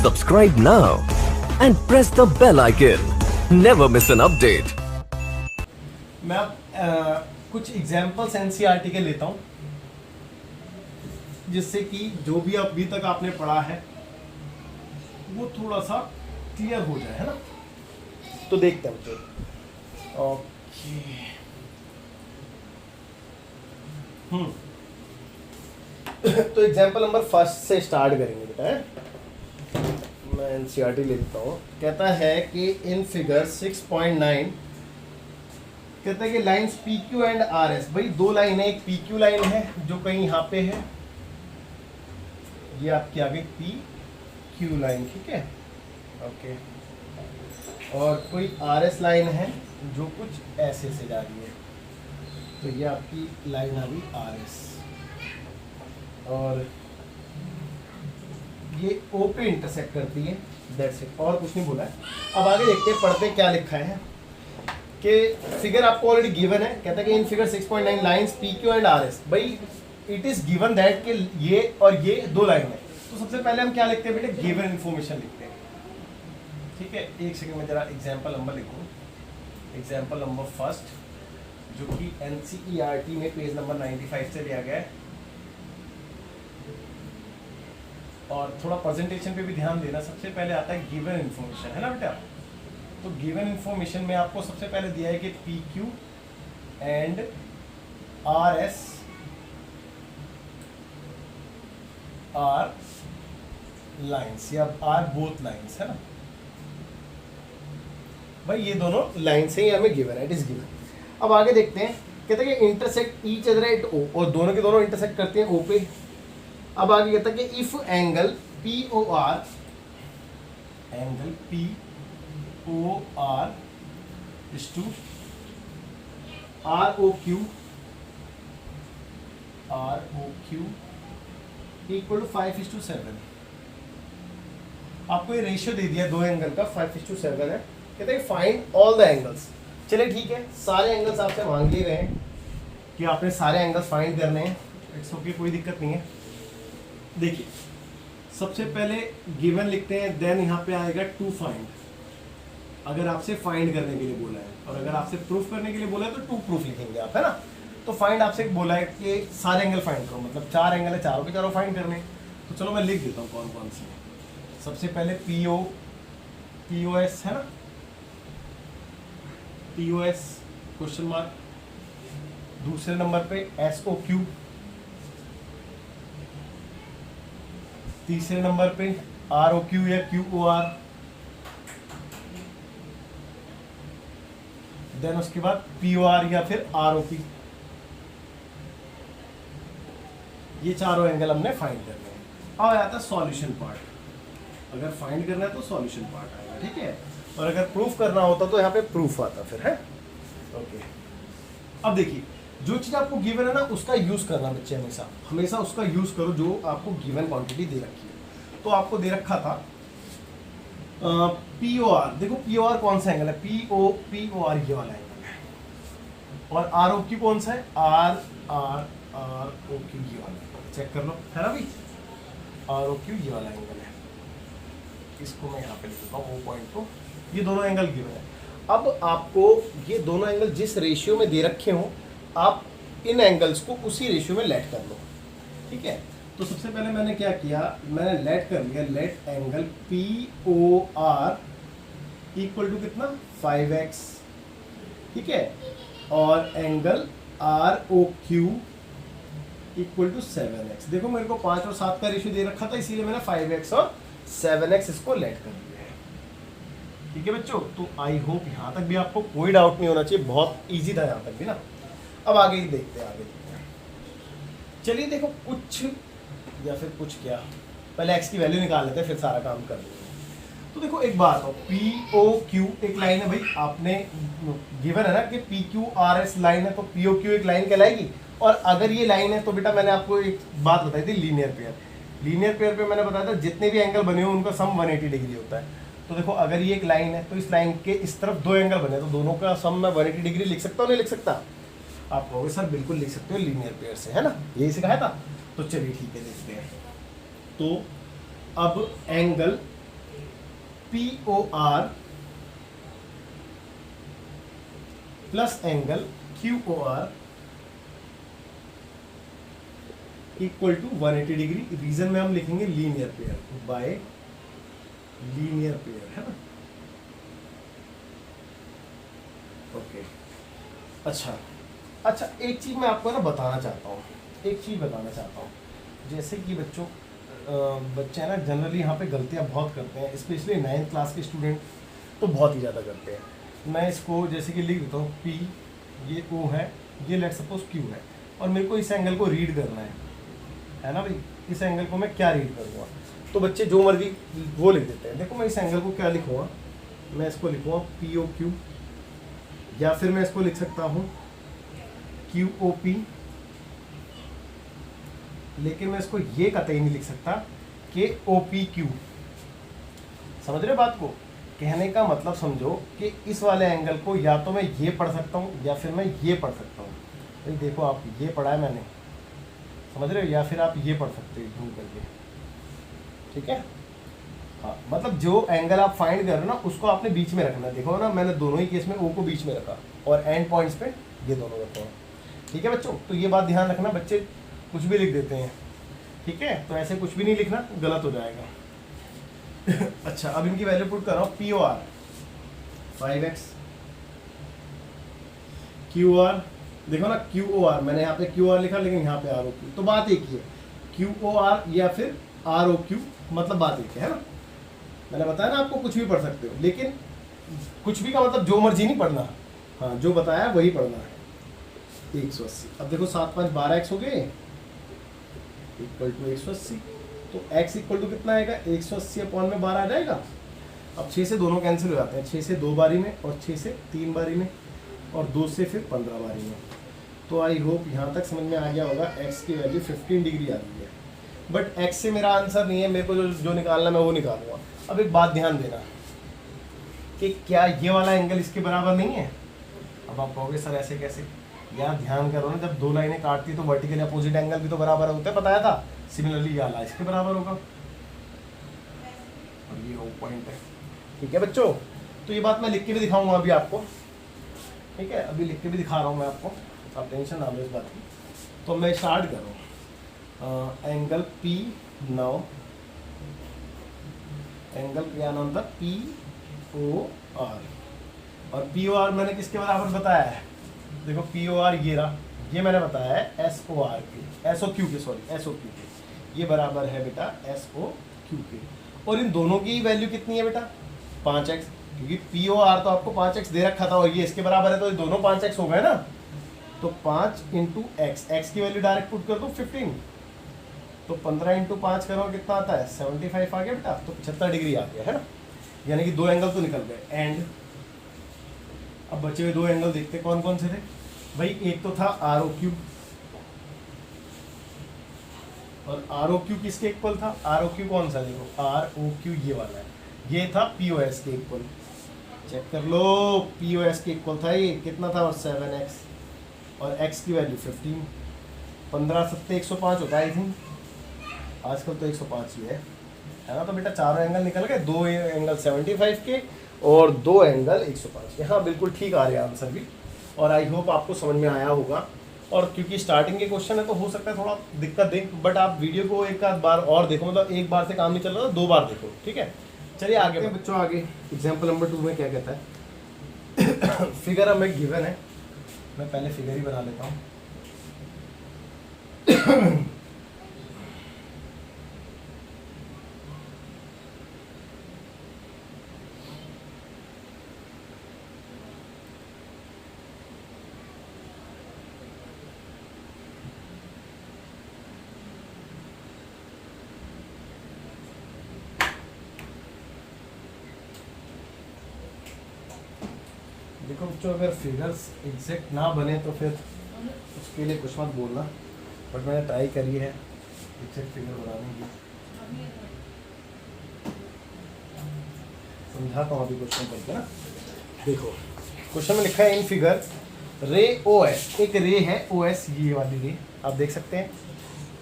Subscribe now and press the bell icon. Never miss an update. मैं अब कुछ examples NCERT के लेता हूँ जिससे कि जो भी अभी तक आपने पढ़ा है वो थोड़ा सा क्लियर हो जाए, है ना। तो देखते हैं बच्चों। ओके, तो एग्जाम्पल नंबर फर्स्ट से स्टार्ट करेंगे बेटा। मैं एनसीईआरटी ले लेता हूँ। कहता है कि इन फिगर 6.9 कहता है कि lines P Q and R S. भाई दो लाइन है, एक पी क्यू लाइन है जो कहीं यहाँ पे है, ये आपकी आगे पी क्यू लाइन, ठीक है, ओके। और कोई आर एस लाइन है जो कुछ ऐसे से जा रही है, तो ये आपकी लाइन आ गई आर एस, और ये ओ पे इंटरसेक्ट करती है, दैट्स इट, और कुछ नहीं बोला है। अब आगे देखते हैं, पढ़ते हैं क्या लिखा है कि फिगर आपको ऑलरेडी गिवन है। कहता है कि in figure 6.9 lines P Q and R S. भाई इट इज गिवन दैट कि ये और ये दो लाइन है। तो सबसे पहले हम क्या लिखते हैं बेटे, गिवन इन्फॉर्मेशन लिखते हैं, ठीक है। एक सेकंड में जरा एग्जाम्पल नंबर लिखूँ। एग्जाम्पल नंबर फर्स्ट जो कि एनसीईआरटी में पेज नंबर 95 से लिया गया है, और थोड़ा प्रेजेंटेशन पे भी ध्यान देना। सबसे पहले आता है गिवन इन्फॉर्मेशन, है ना बेटा। तो गिवन इन्फॉर्मेशन में आपको सबसे पहले दिया है कि P Q and R S R lines, या आर बोथ लाइन्स, है ना। भाई ये दोनों लाइन से ही हमें गिवन है, इट इज गिवन। अब आगे देखते हैं, कहते हैं कि इंटरसेक्ट ईच अदर एट ओ, और दोनों के दोनों इंटरसेक्ट करते हैं ओ पे। अब आगे कहता है कि if angle P O R, angle P O R is to R O Q equal to 5:7। आपको ये रेशियो दे दिया दो एंगल का, 5:7 है। कहते हैं फाइंड ऑल द एंगल्स। चलिए ठीक है, सारे एंगल्स आपसे मांग लिए गए हैं कि आपने सारे एंगल्स फाइंड करने हैं। इट्स ओके, कोई दिक्कत नहीं है। देखिए सबसे पहले गिवन लिखते हैं, देन यहाँ पे आएगा टू फाइंड, अगर आपसे फाइंड करने के लिए बोला है, और अगर आपसे प्रूफ करने के लिए बोला है तो टू प्रूफ लिखेंगे आप, है ना। तो फाइंड आपसे बोला है कि सारे एंगल फाइंड करो, मतलब चार एंगल है, चारों के चारों फाइंड करने। तो चलो मैं लिख देता हूँ कौन कौन से। सबसे पहले पी ओ एस, है ना, P O S question mark. दूसरे नंबर पे एस ओ क्यू। तीसरे नंबर पे आर ओ क्यू या क्यू ओ आर। देन उसके बाद पी ओ आर या फिर आर ओ पी। ये चारों एंगल हमने फाइंड करने हैं। अब आता है सॉल्यूशन पार्ट। अगर फाइंड करना है तो सॉल्यूशन पार्ट आएगा, ठीक है। और अगर प्रूफ करना होता तो यहाँ पे प्रूफ आता फिर, है ओके। अब देखिए, जो चीज आपको गिवन है ना उसका यूज करना बच्चे, हमेशा हमेशा उसका यूज करो जो आपको गिवन क्वांटिटी दे रखी है। तो आपको दे रखा था पी ओ आर। देखो पी ओ आर कौन सा एंगल है, पी ओ आर ये वाला एंगल है, और आर ओ क्यू कौन सा है, आर ओ क्यू ये वाला। चेक कर लो, है ना भाई, आर ओ क्यू ये वाला एंगल है। इसको मैं यहाँ पे लिख देता हूँ वो पॉइंट को। ये दोनों एंगल गिवन है। अब आपको ये दोनों एंगल जिस रेशियो में दे रखे हो, आप इन एंगल्स को उसी रेशियो में लेट कर लो, ठीक है। तो सबसे पहले मैंने क्या किया, मैंने लेट कर लिया, let angle P O R equal to कितना 5x, ठीक है, और angle R O Q equal to 7x। देखो मेरे को 5 और 7 का रेशियो दे रखा था, इसीलिए मैंने 5x और 7x इसको लेट कर दिया है, ठीक है बच्चों। तो आई होप यहाँ तक भी आपको कोई डाउट नहीं होना चाहिए, बहुत ईजी था यहाँ तक भी ना। अब आगे ही देखते हैं, आगे देखते हैं। चलिए देखो, कुछ या फिर कुछ क्या, पहले x की वैल्यू निकाल लेते हैं फिर सारा काम कर लेंगे। तो देखो एक बात हो, पी ओ क्यू एक लाइन है भाई, आपने गिवन है ना कि P Q R S line है, तो पी ओ क्यू एक लाइन कहलाएगी। और अगर ये लाइन है तो बेटा मैंने आपको एक बात बताई थी, लीनियर पेयर। लीनियर पेयर पे मैंने बताया था जितने भी एंगल बने हो उनका सम 180 डिग्री होता है। तो देखो अगर ये एक लाइन है तो इस लाइन के इस तरफ दो एंगल बने, तो दोनों का सम मैं 180 डिग्री लिख सकता हूँ, नहीं लिख सकता? आप कहोगे सर बिल्कुल लिख सकते हो लीनियर पेयर से, है ना, यही सिखाया था। तो चलिए ठीक है, देखते हैं। तो अब angle POR plus angle QOR equal to 180 degree. Reason में हम लिखेंगे linear pair, by linear pair, है ना। ओके अच्छा, एक चीज मैं आपको ना बताना चाहता हूँ, जैसे कि बच्चे हैं ना जनरली यहाँ पे गलतियाँ बहुत करते हैं, स्पेशली 9th क्लास के स्टूडेंट तो बहुत ही ज़्यादा करते हैं। मैं इसको जैसे कि लिख देता हूँ P, ये O है, ये लेट सपोज Q है, और मेरे को इस एंगल को रीड करना है ना भाई। इस एंगल को मैं क्या रीड करूँगा, तो बच्चे जो मर्जी वो लिख देते हैं। देखो मैं इस एंगल को क्या लिखूँगा, मैं इसको लिखूँगा POQ, या फिर मैं इसको लिख सकता हूँ QOP, लेकिन मैं इसको ये कतई नहीं लिख सकता कि OPQ। समझ रहे हो बात को? कहने का मतलब समझो कि इस वाले एंगल को या तो मैं ये पढ़ सकता हूँ या फिर मैं ये पढ़ सकता हूँ। भाई देखो आप ये पढ़ा है मैंने, समझ रहे हो, या फिर आप ये पढ़ सकते हो जूम करके, ठीक है। हाँ, मतलब जो एंगल आप फाइंड कर रहे हो ना उसको आपने बीच में रखना है। देखो ना मैंने दोनों ही केस में O को बीच में रखा और एंड पॉइंट्स पे ये दोनों रखा है, ठीक है बच्चों। तो ये बात ध्यान रखना, बच्चे कुछ भी लिख देते हैं, ठीक है, तो ऐसे कुछ भी नहीं लिखना, गलत हो जाएगा। अच्छा, अब इनकी वैल्यू पुट कर रहा हूँ। POR 5x, QR देखो ना QOR, मैंने यहाँ पे QR लिखा लेकिन यहाँ पे ROQ, तो बात एक ही है, QOR या फिर ROQ, मतलब बात एक है ना। मैंने बताया ना आपको कुछ भी पढ़ सकते हो, लेकिन कुछ भी का मतलब जो मर्जी नहीं पढ़ना, हाँ जो बताया वही पढ़ना है। 180, अब देखो 7 5 12x हो गए इक्वल टू 180, तो x इक्वल टू कितना आएगा, 180 अपॉन में 12 आ जाएगा। अब 6 से दोनों कैंसिल हो जाते हैं, 6 से 2 बारी में और 6 से 3 बारी में और 2 से फिर 15 बारी में। तो आई होप यहाँ तक समझ में आ गया होगा। x की वैल्यू 15 डिग्री आ रही है, बट x से मेरा आंसर नहीं है, मेरे को जो निकालना मैं वो निकालूंगा। अब एक बात ध्यान देना कि क्या ये वाला एंगल इसके बराबर नहीं है। अब आप कहोगे सर ऐसे कैसे, यार ध्यान करो ना, जब दो लाइनें काटती तो वर्टिकल अपोजिट एंगल भी तो बराबर होता है, बताया था। सिमिलरली ये वाला इसके बराबर होगा और ये वो पॉइंट है, ठीक है बच्चों। तो ये बात मैं लिख के भी दिखाऊंगा अभी आपको, ठीक है, अभी लिख के भी दिखा रहा हूँ मैं आपको, आप टेंशन ना लो इस बात की। तो मैं स्टार्ट कर रहा हूँ। एंगल P, नाउ एंगल क्या नाम था, POR, और POR मैंने किसके बराबर बताया है, देखो POR ये रहा, ये मैंने बताया है SOR के, SOQ के, सॉरी SOQ के, ये बराबर है बेटा SOQ के। और इन दोनों की वैल्यू कितनी है बेटा, 5x, क्योंकि POR तो आपको 5x दे रखा था और ये इसके बराबर है, तो ये दोनों 5x हो गए ना। तो 5 इंटू x की वैल्यू डायरेक्ट पुट कर दो 15, तो 15 इंटू 5 करो कितना आता है, 75 आ गया बेटा, तो 75 डिग्री आ गया है ना, यानी कि दो एंगल तो निकल गए। एंड अब बचे हुए दो एंगल देखते कौन कौन से थे भाई। एक तो था ROQ, और ROQ किसके इक्वल था, ROQ कौन सा, देखो ROQ ये वाला है, ये था POS के इक्वल, चेक कर लो, POS के इक्वल था ये, कितना था, और 7x, और x की वैल्यू 15, 15 7 105 होता है आई थिंक, आजकल तो 105 ही है ना। तो बेटा चारों एंगल निकल गए, दो एंगल 75 के और दो एंगल 105 के। हाँ बिल्कुल ठीक आ रहा है आंसर भी, और आई होप आपको समझ में आया होगा। और क्योंकि स्टार्टिंग के क्वेश्चन है तो हो सकता है थोड़ा दिक्कत दे, बट आप वीडियो को एक आध बार और देखो, मतलब एक बार से काम नहीं चल रहा, 2 बार देखो, ठीक है। चलिए आगे बच्चों, आगे एग्जाम्पल नंबर 2 में क्या कहता है। फिगर हमें गिवन है, मैं पहले फिगर ही बना लेता हूँ। देखो बच्चों, अगर फिगर्स एग्जैक्ट ना बने तो फिर उसके लिए कुछ मत बोलना, बट मैंने ट्राई करी है एग्जैक्ट फिगर बनाने की। समझाता हूँ अभी क्वेश्चन करके ना। देखो क्वेश्चन में लिखा है इन फिगर रे OS, एक रे है OS, ये वाली रे आप देख सकते हैं।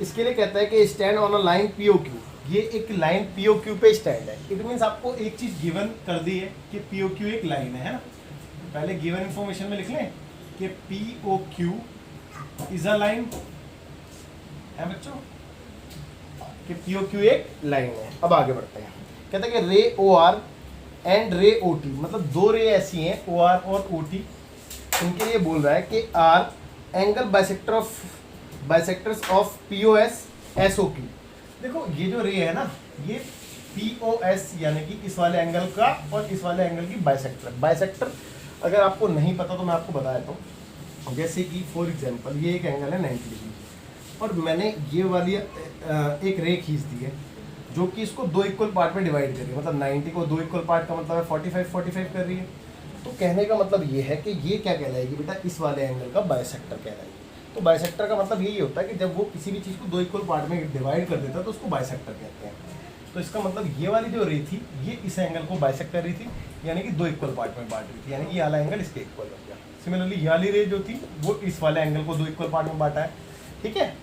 इसके लिए कहता है कि stand on a line POQ, ये एक लाइन पी ओ क्यू पे स्टैंड है। इट मीन्स आपको एक चीज गिवन कर दी है कि पी ओ क्यू एक लाइन है ना। पहले गिवन इंफॉर्मेशन में लिख लें कि P O Q is a line है बच्चों, कि पी ओ क्यू एक लाइन है। अब आगे बढ़ते हैं। कहते हैं कि रे ओ आर एंड रे ओ टी, मतलब दो रे ऐसी हैं ओ आर और ओ टी, इनके लिए बोल रहा है कि are angle bisectors of P O S S O Q. देखो ये जो रे है ना, ये पी ओ एस यानी कि इस वाले एंगल का और इस वाले एंगल की बाइसेक्टर। बाइसेक्टर अगर आपको नहीं पता तो मैं आपको बता देता हूँ। जैसे कि फॉर एग्जांपल ये एक एंगल है 90 डिग्री और मैंने ये वाली एक रे खींच दी है जो कि इसको दो इक्वल पार्ट में डिवाइड कर रही है, मतलब 90 को दो इक्वल पार्ट का मतलब है 45 कर रही है। तो कहने का मतलब ये है कि ये क्या कहलाएगी बेटा, इस वाले एंगल का बाइसेक्टर कहलाएगी। तो बाइसेक्टर का मतलब यही होता है कि जब वो किसी भी चीज़ को दो इक्वल पार्ट में डिवाइड कर देता है तो उसको बाइसेक्टर कहते हैं। तो इसका मतलब ये वाली जो रे थी ये इस एंगल को बाइसेक्ट कर रही थी, यानी कि दो इक्वल पार्ट में बांट रही थी, यानी कि ये वाला एंगल इसके इक्वल हो गया। सिमिलरली ये वाली रे जो थी वो इस वाले एंगल को दो इक्वल पार्ट में बांटा है, ठीक है।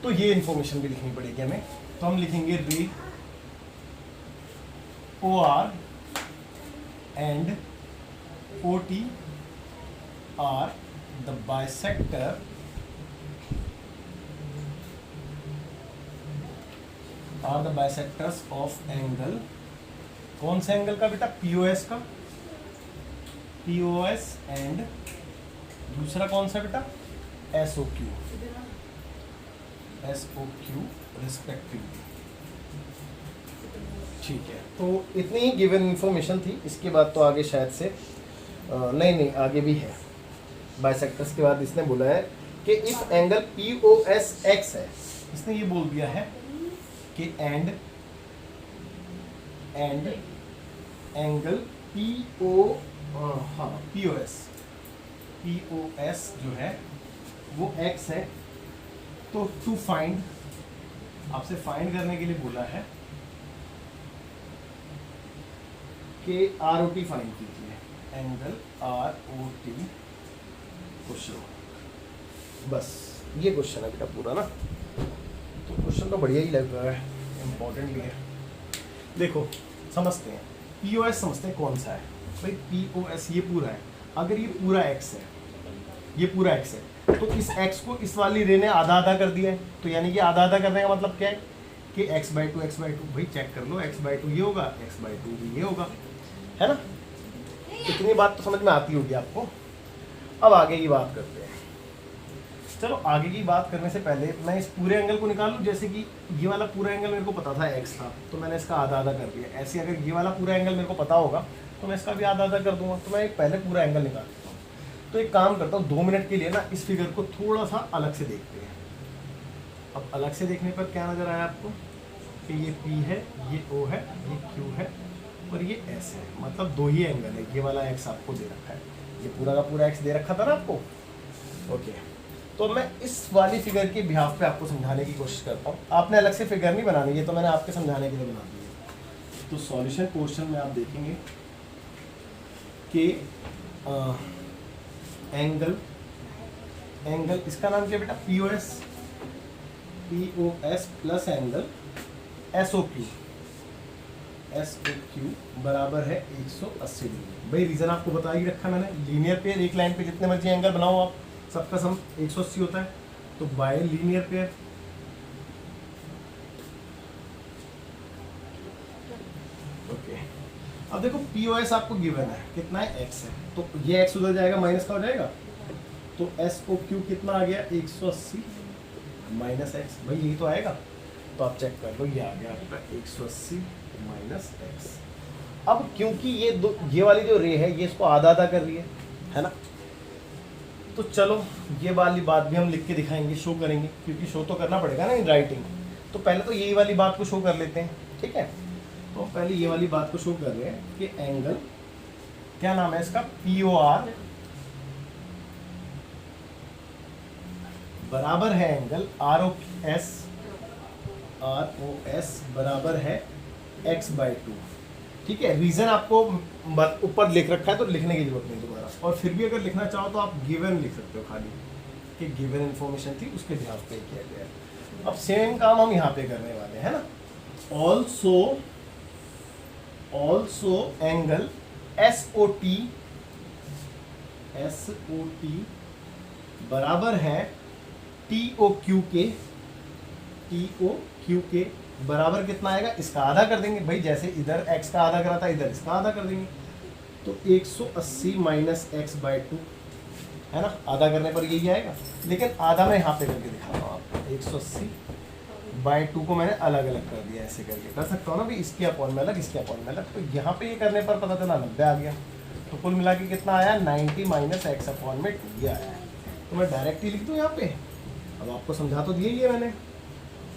तो ये इन्फॉर्मेशन भी लिखनी पड़ेगी हमें। तो हम लिखेंगे ray O R and O T are the bisector are the bisectors of angle. कौन सा एंगल का बेटा, पीओएस का, पीओएस एंड दूसरा कौन सा बेटा, एसओक्यू, एसओक्यू रिस्पेक्टिवली। ठीक है, तो इतनी ही गिवन इंफॉर्मेशन थी। इसके बाद तो आगे शायद से नहीं आगे भी है। बाइसेक्टर्स के बाद इसने बोला है कि if angle P O S X है, इसने ये बोल दिया है कि and angle P O P O S जो है वो एक्स है। तो टू फाइंड, आपसे फाइंड करने के लिए बोला है कि आर ओ टी फाइंड कीजिए, angle R O T question. बस ये क्वेश्चन है बेटा पूरा ना। तो क्वेश्चन तो बढ़िया ही लग रहा है, इम्पोर्टेंट भी है। देखो समझते हैं, पी ओ एस समझते हैं कौन सा है भाई। पी ओ एस ये पूरा है, अगर ये पूरा एक्स है, ये पूरा एक्स है, तो इस एक्स को इस वाली रे ने आधा आधा कर दिया है। तो यानी कि आधा आधा करने का मतलब क्या है कि एक्स बाई टू भाई चेक कर लो, एक्स बाई टू ये होगा, एक्स बाई टू भी ये होगा, है ना। इतनी बात तो समझ में आती होगी आपको। अब आगे की बात करते हैं। चलो आगे की बात करने से पहले मैं इस पूरे एंगल को निकाल लूँ। जैसे कि ये वाला पूरा एंगल मेरे को पता था एक्स था, तो मैंने इसका आधा आधा कर दिया। ऐसे अगर ये वाला पूरा एंगल मेरे को पता होगा तो मैं इसका भी आधा आधा कर दूंगा। तो मैं पहले पूरा एंगल निकाल देता हूँ। तो एक काम करता हूँ, 2 मिनट के लिए ना इस फिगर को थोड़ा सा अलग से देखते हैं। अब अलग से देखने पर क्या नज़र आया आपको कि ये P है, ये O है, ये Q है और ये S है। मतलब दो ही एंगल है। ये वाला X आपको दे रखा है, ये पूरा का पूरा X दे रखा था ना आपको। ओके, तो मैं इस वाली फिगर के बिहाफ पे आपको समझाने की कोशिश करता हूँ। आपने अलग से फिगर नहीं बनानी, ये तो मैंने आपके समझाने के लिए बना दी है। तो सॉल्यूशन पोर्शन में आप देखेंगे कि एंगल इसका नाम क्या बेटा, P O S plus angle S O Q बराबर है 180 डिग्री। भाई रीजन आपको बता ही रखा मैंने, लीनियर पेयर एक लाइन पे जितने मर्जी एंगल बनाओ आप, सबका सम 180 होता है। तो बाय लीनियर पेयर ओके। अब देखो पीओएस आपको गिवन है, कितना है, एक्स है। तो ये एक्स उधर जाएगा, माइनस का हो जाएगा। तो एस ओ क्यू कितना आ गया, 180 माइनस एक्स। भाई यही तो आएगा। तो आप चेक कर लो, ये आ गया आपका 180 माइनस एक्स। अब क्योंकि ये वाली जो रे है ये इसको आधा आधा कर रही है ना। तो चलो ये वाली बात भी हम लिख के दिखाएंगे, शो करेंगे, क्योंकि शो तो करना पड़ेगा ना इन राइटिंग। तो पहले तो यही वाली बात को शो कर लेते हैं, ठीक है। तो पहले ये वाली बात को शो कर रहे हैं कि एंगल क्या नाम है इसका, पी ओ आर बराबर है एंगल आर ओ एस बराबर है एक्स बाई टू, ठीक है। रीजन आपको ऊपर लिख रखा है तो लिखने की जरूरत नहीं दोबारा। और फिर भी अगर लिखना चाहो तो आप गिवन लिख सकते हो, खाली कि गिवन इन्फॉर्मेशन थी उसके ध्यान पे किया गया है। अब सेम काम हम यहाँ पे करने वाले हैं ना। ऑल्सो एंगल SOT बराबर है TOQ के बराबर कितना आएगा, इसका आधा कर देंगे भाई, जैसे इधर x का आधा करा था इधर इसका आधा कर देंगे, तो 180 माइनस x/2 है ना, आधा करने पर यही आएगा। लेकिन आधा मैं यहाँ पे करके दिखा रहा हूँ आपको, 180/2 को मैंने अलग अलग कर दिया, ऐसे करके कर सकता हूँ ना भाई, इसके अपॉन में अलग इसके अपॉन में अलग, तो यहाँ पे ये करने पर पता चला 90 आ गया, तो कुल मिला के कितना आया 90 माइनस x/2 ये आया है। तो मैं डायरेक्ट ही लिख दूँ यहाँ पे, अब आपको समझा तो दिया ही है मैंने,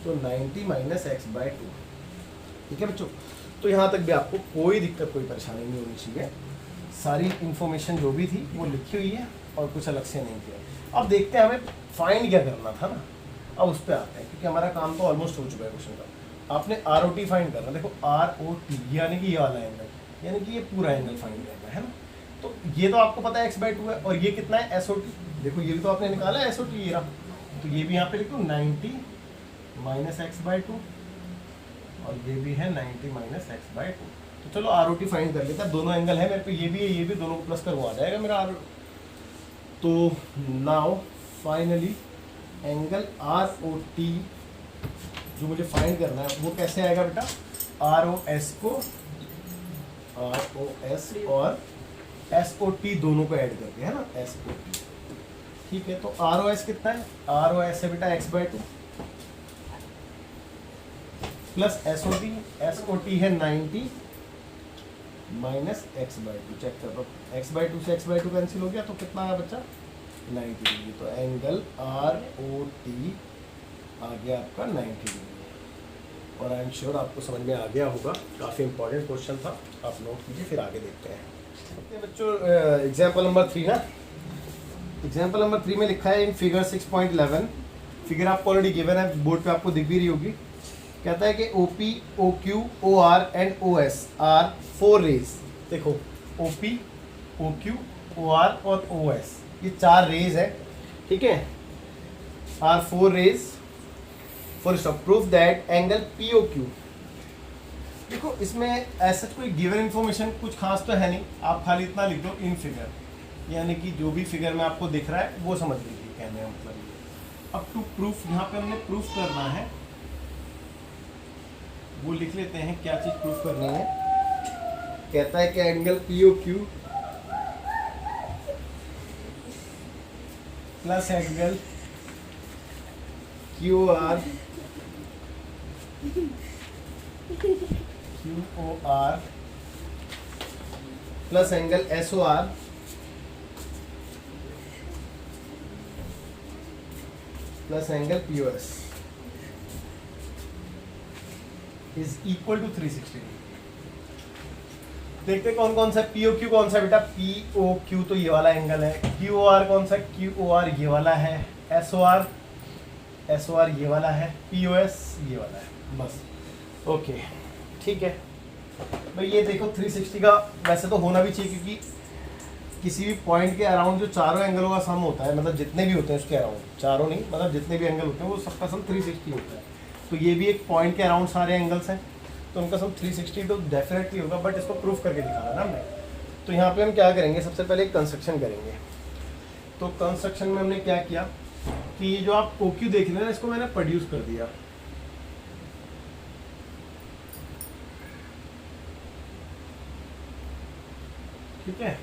तो 90 माइनस x/2, ठीक है बच्चों। तो यहाँ तक भी आपको कोई दिक्कत कोई परेशानी नहीं होनी चाहिए, सारी इन्फॉर्मेशन जो भी थी वो लिखी हुई है और कुछ अलग से नहीं किया। अब देखते हैं हमें फाइंड क्या करना था ना, अब उस पर आते हैं, क्योंकि हमारा काम तो ऑलमोस्ट हो चुका है क्वेश्चन का। आपने ROT फाइंड करना, देखो ROT यानी कि ये वाला एंगल, यानी कि ये पूरा एंगल फाइंड करना है ना। तो ये तो आपको पता है x/2 है, और ये कितना है SOT, देखो ये भी तो आपने निकाला है SOT, ये रहा, तो ये भी यहाँ पे लिखो 90 माइनस x/2, और ये भी है 90 माइनस x/2। तो चलो ROT फाइंड कर लेते हैं, दोनों एंगल है मेरे पे, ये भी है ये भी, दोनों को प्लस कर वो आ जाएगा मेरा ROT। तो नाउ फाइनली एंगल ROT जो मुझे फाइंड करना है वो कैसे आएगा बेटा, ROS और SOT दोनों को ऐड करके, है ना, SOT, ठीक है। तो ROS कितना है, ROS है बेटा x/2 प्लस SOT है 90 माइनस x/2, चेक कर लो, x/2 से x/2 कैंसिल हो गया, तो कितना आया बच्चा 90 डिग्री। तो एंगल ROT आ गया आपका 90 डिग्री, और आई एम श्योर आपको समझ में आ गया होगा, काफ़ी इंपॉर्टेंट क्वेश्चन था, आप नोट कीजिए, फिर आगे देखते हैं। ओके बच्चों, एग्जाम्पल नंबर 3 ना, एग्जाम्पल नंबर 3 में लिखा है इन फिगर 6.11, फिगर आपको ऑलरेडी गिवन है, बोर्ड पे आपको दिख भी रही होगी। कहता है कि OP, OQ, OR and OS are 4 rays. देखो OP, OQ, OR और OS ये 4 रेज है, ठीक है, are 4 rays for stop, proof that angle POQ। देखो इसमें ऐसा कोई गिवन इन्फॉर्मेशन कुछ खास तो है नहीं, आप खाली इतना लिख दो इन फिगर, यानी कि जो भी फिगर में आपको दिख रहा है वो समझ लीजिए, कहने का मतलब ये। अब टू प्रूफ, यहाँ पे हमने प्रूफ करना है, वो लिख लेते हैं क्या चीज़ प्रूफ करनी है। कहता है कि angle POQ plus angle QOR plus angle SOR plus angle POS is equal to 360 degree. देखते कौन कौन सा POQ कौन सा बेटा, POQ तो ये वाला एंगल है, QOR कौन सा, QOR ये वाला है, SOR ये वाला है, POS ये वाला है, बस ओके ठीक है भाई। ये देखो 360 का वैसे तो होना भी चाहिए, क्योंकि किसी भी पॉइंट के अराउंड जो चारों एंगलों का सम होता है, मतलब जितने भी होते हैं उसके अराउंड, चारों नहीं मतलब जितने भी एंगल होते हैं वो सबका सम 360 होता है। तो ये भी एक पॉइंट के अराउंड सारे एंगल्स हैं, तो उनका सम 360 तो डेफिनेटली होगा, बट इसको प्रूफ करके दिखाना ना हमने। तो यहाँ पे हम क्या करेंगे, सबसे पहले एक कंस्ट्रक्शन करेंगे। तो कंस्ट्रक्शन में हमने क्या किया कि जो आप OQ देख रहे हैं ना, इसको मैंने प्रोड्यूस कर दिया, ठीक है,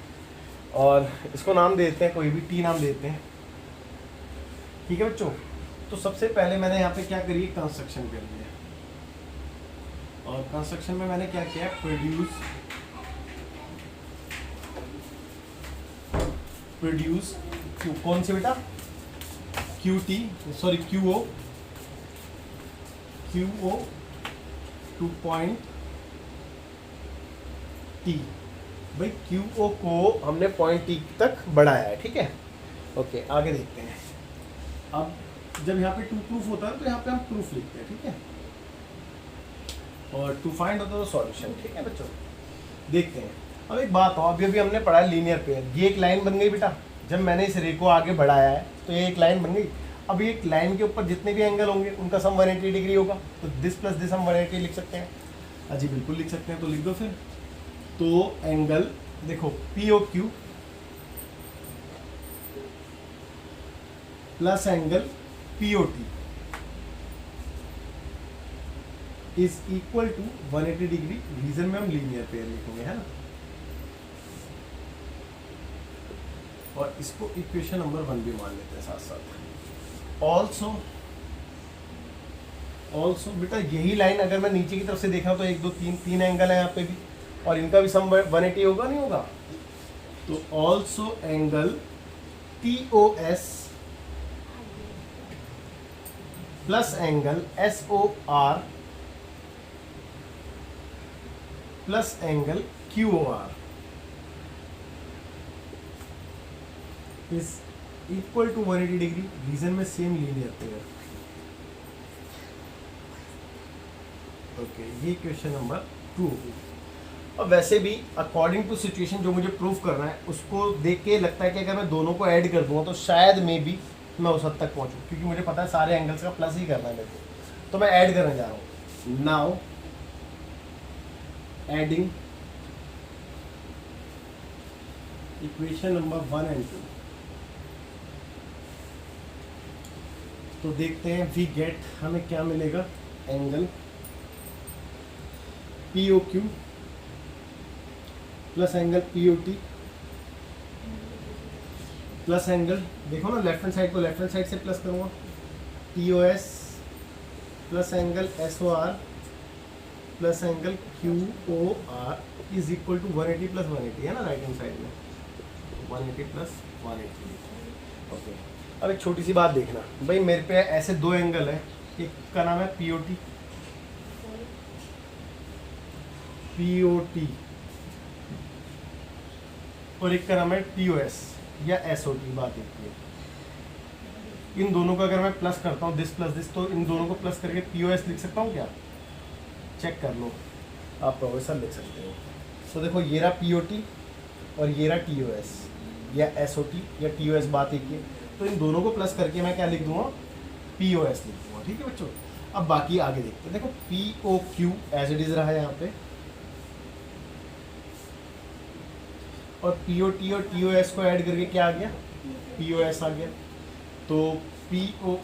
और इसको नाम देते हैं, कोई भी T नाम देते हैं, ठीक है बच्चों। तो सबसे पहले मैंने यहाँ पे क्या करी, कंस्ट्रक्शन कर लिया, और कंस्ट्रक्शन में मैंने क्या किया, प्रोड्यूस कौन से बेटा, QO टू पॉइंट T। भाई QO को हमने पॉइंट T तक बढ़ाया है, ठीक है, ओके आगे देखते हैं। अब जब यहाँ पे टू प्रूफ होता है तो यहाँ पे हम प्रूफ लिखते हैं, ठीक है, और टू फाइंड होता है तो सॉल्यूशन, ठीक है बच्चों। देखते हैं, अब एक बात हो, अभी हमने पढ़ा है लीनियर पेयर, ये एक लाइन बन गई बेटा, जब मैंने इस रे को आगे बढ़ाया है तो ये एक लाइन बन गई। अब एक लाइन के ऊपर जितने भी एंगल होंगे उनका सम 180 डिग्री होगा, तो दिस प्लस दिस हम 180 लिख सकते हैं। अजी बिल्कुल लिख सकते हैं, तो लिख दो फिर। तो एंगल देखो P O Q plus angle P O T is equal to 180 degree. Reason में हम लीनियर पेयर लिखेंगे, है ना। और इसको इक्वेशन नंबर 1 भी मान लेते हैं साथ साथ। ऑल्सो बेटा यही लाइन अगर मैं नीचे की तरफ से देखा तो 1 2 3 3 एंगल है यहाँ पे भी, और इनका भी सम 180 होगा नहीं होगा। तो also angle T O S plus angle S O R plus angle Q O R is equal to 180 degree. Reason में सेम लीनियर पेयर। ओके, ये क्वेश्चन नंबर 2 होगी। और वैसे भी अकॉर्डिंग टू सिचुएशन जो मुझे प्रूव करना है उसको देख के लगता है कि अगर मैं दोनों को ऐड कर दूंगा तो शायद मे बी मैं उस हद तक पहुंचूं, क्योंकि मुझे पता है सारे एंगल्स का प्लस ही करना है मेरे को। तो मैं ऐड करने जा रहा हूँ। Now adding equation number 1 and 2। तो देखते हैं वी गेट, हमें क्या मिलेगा। Angle P O Q plus angle P O T plus angle, देखो ना लेफ्ट हैंड साइड को लेफ्ट हैंड साइड से प्लस करूँगा, T O S plus angle S O R plus angle Q O R is equal to 180 plus 180, है ना right hand side में 180 plus 180। Okay, अब एक छोटी सी बात देखना भाई, मेरे पे ऐसे 2 एंगल है, एक का नाम है पी ओ टी और एक का नाम है टी ओ एस या एस ओ टी। बात एक है, इन दोनों का अगर मैं प्लस करता हूँ दिस प्लस दिस, तो इन दोनों को प्लस करके पी ओ एस लिख सकता हूँ क्या? चेक कर लो, आप प्रोफेसर लिख सकते हो। तो देखो ये रहा पी ओ टी और ये रहा टी ओ एस या एस ओ टी या टी ओ एस, बात एक है। तो इन दोनों को प्लस करके मैं क्या लिख दूंगा? पी ओ एस लिख दूंगा। ठीक है बच्चों, अब बाकी आगे देखते हैं। देखो P O Q as it is रहा है यहाँ पे, और पी ओ टी और टी ओ एस को ऐड करके क्या आ गया? पी ओ एस आ गया। तो पी ओ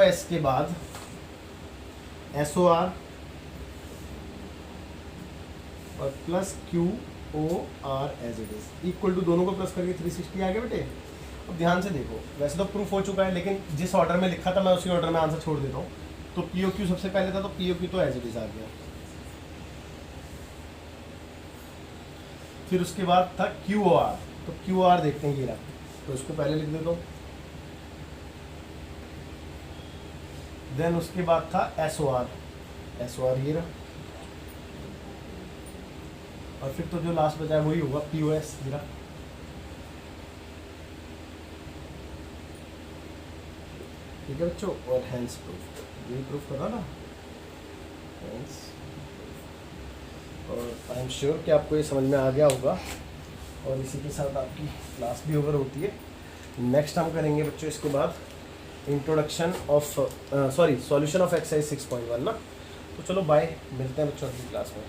एस के बाद एस ओ आर और plus Q O R as it is equal to, दोनों को प्लस करके 360 आ गया बेटे। अब ध्यान से देखो, वैसे तो प्रूफ हो चुका है, लेकिन जिस ऑर्डर में लिखा था मैं उसी ऑर्डर में आंसर छोड़ देता हूँ। तो पी ओ क्यू सबसे पहले था, तो पी ओ क्यू तो एज इट इज आ गया। फिर उसके बाद था क्यू ओ आर, तो क्यू आर देखते हैं ये रहा, तो इसको पहले लिख देता हूँ। देन उसके बाद था एस ओ आर ये रहा, और फिर तो जो लास्ट बचा है वही होगा पी ओ एस ये रहा। ठीक है बच्चों, और हैंस प्रूफ, यही प्रूफ करा ना हैंस। और आई एम श्योर कि आपको ये समझ में आ गया होगा, और इसी के साथ आपकी क्लास भी ओवर होती है। नेक्स्ट हम करेंगे बच्चों इसके बाद introduction of solution of exercise 6.1 ना। तो चलो बाय, मिलते हैं बच्चों अगली क्लास में।